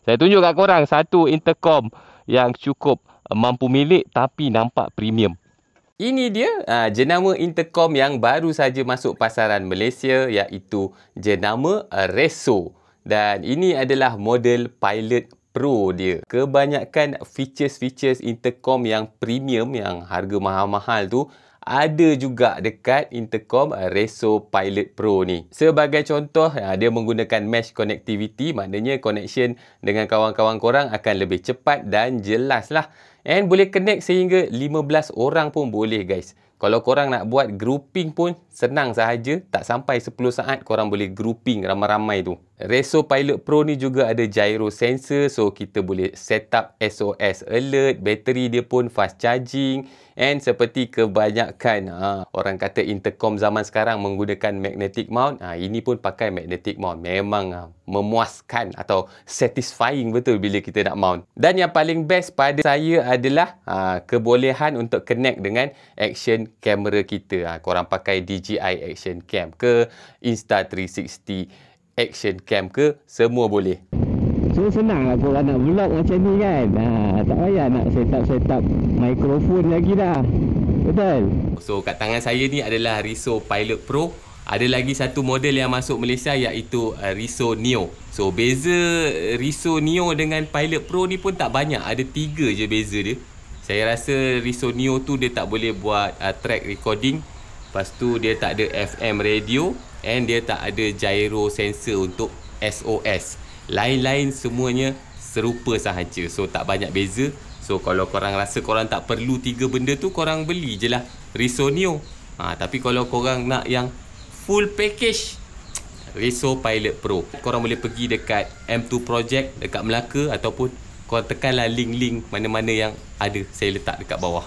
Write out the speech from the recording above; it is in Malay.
Saya tunjuk kat korang satu intercom yang cukup mampu milik tapi nampak premium. Ini dia jenama intercom yang baru saja masuk pasaran Malaysia, iaitu jenama Reso. Dan ini adalah model Pilot Pro dia. Kebanyakan features-features intercom yang premium, yang harga mahal-mahal tu, ada juga dekat intercom Reso Pilot Pro ni. Sebagai contoh, dia menggunakan mesh connectivity, maknanya connection dengan kawan-kawan korang akan lebih cepat dan jelas lah. And boleh connect sehingga 15 orang pun boleh guys. Kalau korang nak buat grouping pun senang sahaja. Tak sampai 10 saat korang boleh grouping ramai-ramai tu. Reso Pilot Pro ni juga ada gyro sensor. So kita boleh set up SOS alert. Bateri dia pun fast charging. And seperti kebanyakan orang kata intercom zaman sekarang menggunakan magnetic mount. Ini pun pakai magnetic mount. Memang memuaskan atau satisfying betul bila kita nak mount. Dan yang paling best pada saya adalah kebolehan untuk connect dengan action camera kita. Korang pakai DJI Action Cam ke, Insta360 Action Cam ke, semua boleh. So senang lah korang nak vlog macam ni kan. Tak payah nak set up mikrofon lagi dah. Betul? So kat tangan saya ni adalah Reso Pilot Pro. Ada lagi satu model yang masuk Malaysia iaitu Reso Neo. So beza Reso Neo dengan Pilot Pro ni pun tak banyak. Ada 3 je beza dia. Saya rasa Reso Neo tu dia tak boleh buat track recording. Lepas tu dia tak ada FM radio. And dia tak ada gyro sensor untuk SOS. Lain-lain semuanya serupa sahaja. So tak banyak beza. So kalau korang rasa korang tak perlu 3 benda tu, korang beli je lah Reso Neo. Tapi kalau korang nak yang full package, Reso Pilot Pro. Korang boleh pergi dekat M2 Project dekat Melaka, ataupun korang tekanlah link-link mana-mana yang ada saya letak dekat bawah.